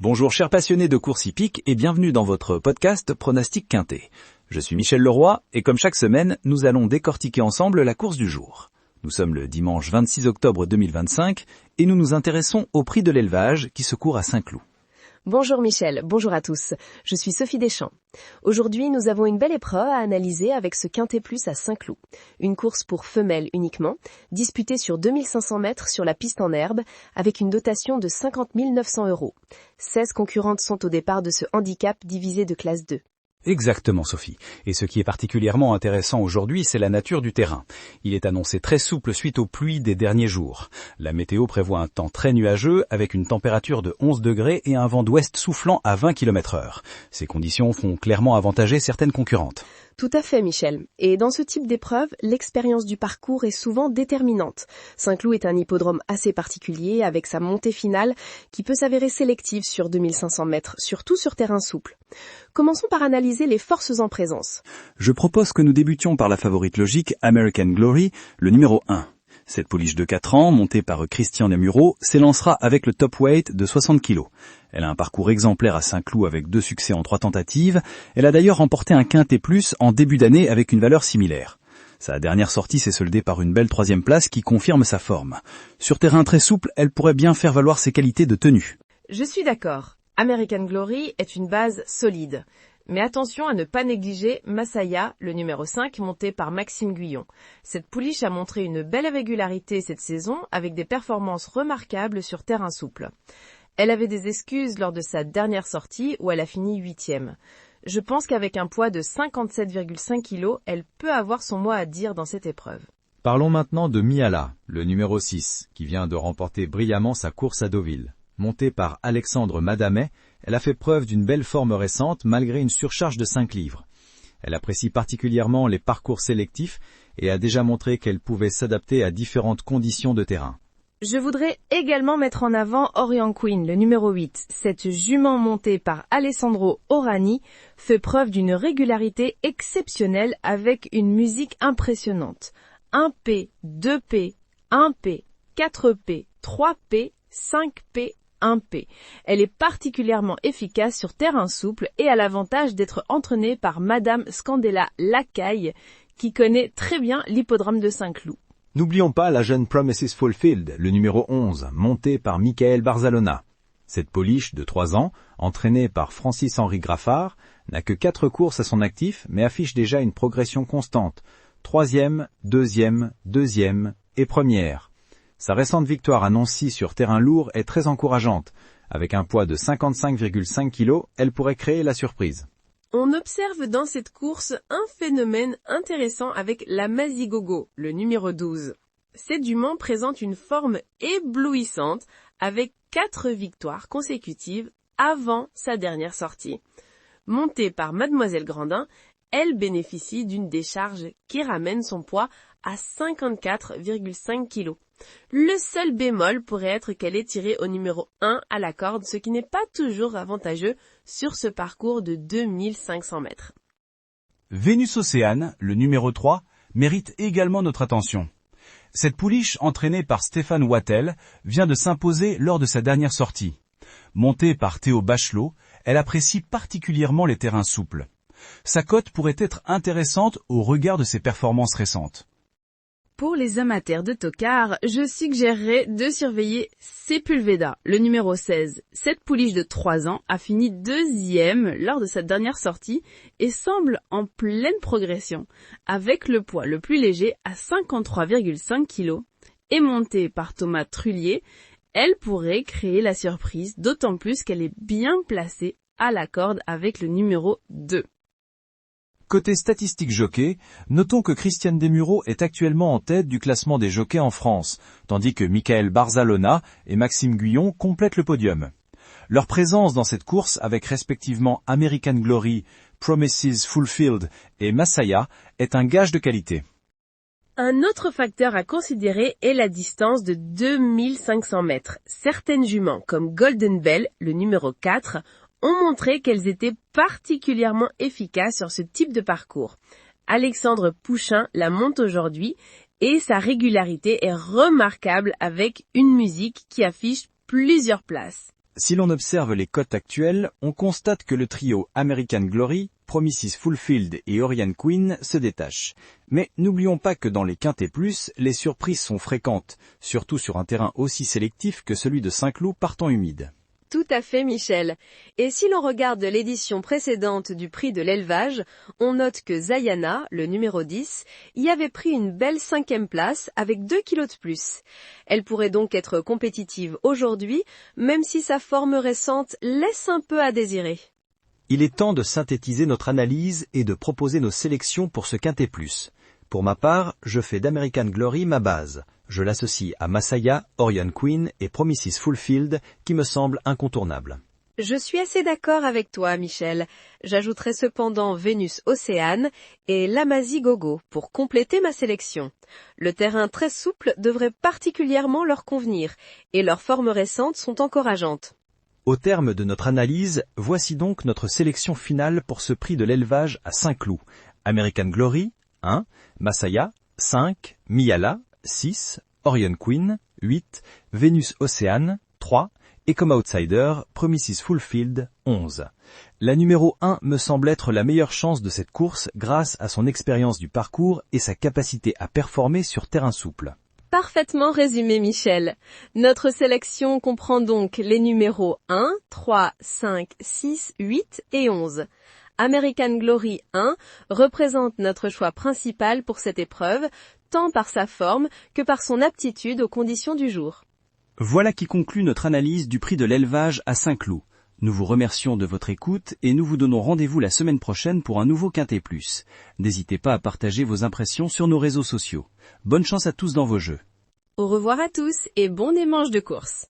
Bonjour chers passionnés de course hippique et bienvenue dans votre podcast Pronostic Quintet. Je suis Michel Leroy et comme chaque semaine, nous allons décortiquer ensemble la course du jour. Nous sommes le dimanche 26 octobre 2025 et nous nous intéressons au prix de l'élevage qui se court à Saint-Cloud. Bonjour Michel, bonjour à tous. Je suis Sophie Deschamps. Aujourd'hui, nous avons une belle épreuve à analyser avec ce Quintet Plus à Saint-Cloud. Une course pour femelles uniquement, disputée sur 2500 mètres sur la piste en herbe, avec une dotation de 50 900 €. 16 concurrentes sont au départ de ce handicap divisé de classe 2. Exactement Sophie. Et ce qui est particulièrement intéressant aujourd'hui, c'est la nature du terrain. Il est annoncé très souple suite aux pluies des derniers jours. La météo prévoit un temps très nuageux avec une température de 11 degrés et un vent d'ouest soufflant à 20 km/h. Ces conditions font clairement avantager certaines concurrentes. Tout à fait, Michel. Et dans ce type d'épreuve, l'expérience du parcours est souvent déterminante. Saint-Cloud est un hippodrome assez particulier avec sa montée finale qui peut s'avérer sélective sur 2500 mètres, surtout sur terrain souple. Commençons par analyser les forces en présence. Je propose que nous débutions par la favorite logique American Glory, le numéro 1. Cette pouliche de 4 ans, montée par Christian Demuro, s'élancera avec le top weight de 60 kg. Elle a un parcours exemplaire à Saint-Cloud avec 2 succès en 3 tentatives. Elle a d'ailleurs remporté un Quintet Plus en début d'année avec une valeur similaire. Sa dernière sortie s'est soldée par une belle 3e place qui confirme sa forme. Sur terrain très souple, elle pourrait bien faire valoir ses qualités de tenue. Je suis d'accord. American Glory est une base solide. Mais attention à ne pas négliger Masaya, le numéro 5, monté par Maxime Guyon. Cette pouliche a montré une belle régularité cette saison avec des performances remarquables sur terrain souple. Elle avait des excuses lors de sa dernière sortie où elle a fini 8e. Je pense qu'avec un poids de 57,5 kg, elle peut avoir son mot à dire dans cette épreuve. Parlons maintenant de Miala, le numéro 6, qui vient de remporter brillamment sa course à Deauville. Montée par Alexandre Madamet, elle a fait preuve d'une belle forme récente malgré une surcharge de 5 livres. Elle apprécie particulièrement les parcours sélectifs et a déjà montré qu'elle pouvait s'adapter à différentes conditions de terrain. Je voudrais également mettre en avant Orient Queen, le numéro 8. Cette jument montée par Alessandro Orani fait preuve d'une régularité exceptionnelle avec une musique impressionnante. 1P, 2P, 1P, 4P, 3P, 5P, 1P. Elle est particulièrement efficace sur terrain souple et a l'avantage d'être entraînée par Madame Scandella Lacaille, qui connaît très bien l'hippodrome de Saint-Cloud. N'oublions pas la jeune Promises Fulfilled, le numéro 11, montée par Michael Barzalona. Cette pouliche de 3 ans, entraînée par Francis-Henri Graffard, n'a que 4 courses à son actif, mais affiche déjà une progression constante. 3e, 2e, 2e et 1re. Sa récente victoire à Nancy sur terrain lourd est très encourageante. Avec un poids de 55,5 kg, elle pourrait créer la surprise. On observe dans cette course un phénomène intéressant avec la Mazigogo, le numéro 12. Cette jument présente une forme éblouissante avec 4 victoires consécutives avant sa dernière sortie. Montée par Mademoiselle Grandin, elle bénéficie d'une décharge qui ramène son poids à 54,5 kg. Le seul bémol pourrait être qu'elle est tirée au numéro 1 à la corde, ce qui n'est pas toujours avantageux sur ce parcours de 2500 mètres. Vénus Océane, le numéro 3, mérite également notre attention. Cette pouliche, entraînée par Stéphane Wattel, vient de s'imposer lors de sa dernière sortie. Montée par Théo Bachelot, elle apprécie particulièrement les terrains souples. Sa cote pourrait être intéressante au regard de ses performances récentes. Pour les amateurs de tocard, je suggérerais de surveiller Sepulveda, le numéro 16. Cette pouliche de 3 ans a fini 2e lors de sa dernière sortie et semble en pleine progression, avec le poids le plus léger à 53,5 kg. Et montée par Thomas Trullier, elle pourrait créer la surprise, d'autant plus qu'elle est bien placée à la corde avec le numéro 2. Côté statistique jockey, notons que Christian Demuro est actuellement en tête du classement des jockeys en France, tandis que Michael Barzalona et Maxime Guyon complètent le podium. Leur présence dans cette course avec respectivement American Glory, Promises Fulfilled et Masaya est un gage de qualité. Un autre facteur à considérer est la distance de 2500 mètres. Certaines juments, comme Golden Bell, le numéro 4, ont montré qu'elles étaient particulièrement efficaces sur ce type de parcours. Alexandre Pouchin la monte aujourd'hui et sa régularité est remarquable avec une musique qui affiche plusieurs places. Si l'on observe les cotes actuelles, on constate que le trio American Glory, Promises Fulfilled et Orion Queen se détache. Mais n'oublions pas que dans les quintés plus, les surprises sont fréquentes, surtout sur un terrain aussi sélectif que celui de Saint-Cloud par temps humide. Tout à fait, Michel. Et si l'on regarde l'édition précédente du prix de l'élevage, on note que Zayana, le numéro 10, y avait pris une belle 5e place avec 2 kilos de plus. Elle pourrait donc être compétitive aujourd'hui, même si sa forme récente laisse un peu à désirer. Il est temps de synthétiser notre analyse et de proposer nos sélections pour ce quintet plus. Pour ma part, je fais d'American Glory ma base. Je l'associe à Masaya, Orion Queen et Promises Fulfilled qui me semblent incontournables. Je suis assez d'accord avec toi, Michel. J'ajouterai cependant Vénus Océane et l'Amazie Gogo pour compléter ma sélection. Le terrain très souple devrait particulièrement leur convenir et leurs formes récentes sont encourageantes. Au terme de notre analyse, voici donc notre sélection finale pour ce prix de l'élevage à Saint-Cloud. American Glory, 1, Masaya, 5, Miyala, 6, Orion Queen, 8, Vénus Océane, 3, et comme outsider, Promises Fulfilled, 11. La numéro 1 me semble être la meilleure chance de cette course grâce à son expérience du parcours et sa capacité à performer sur terrain souple. Parfaitement résumé, Michel. Notre sélection comprend donc les numéros 1, 3, 5, 6, 8 et 11. American Glory 1 représente notre choix principal pour cette épreuve, tant par sa forme que par son aptitude aux conditions du jour. Voilà qui conclut notre analyse du prix de l'élevage à Saint-Cloud. Nous vous remercions de votre écoute et nous vous donnons rendez-vous la semaine prochaine pour un nouveau Quintet Plus. N'hésitez pas à partager vos impressions sur nos réseaux sociaux. Bonne chance à tous dans vos jeux. Au revoir à tous et bon démange de course.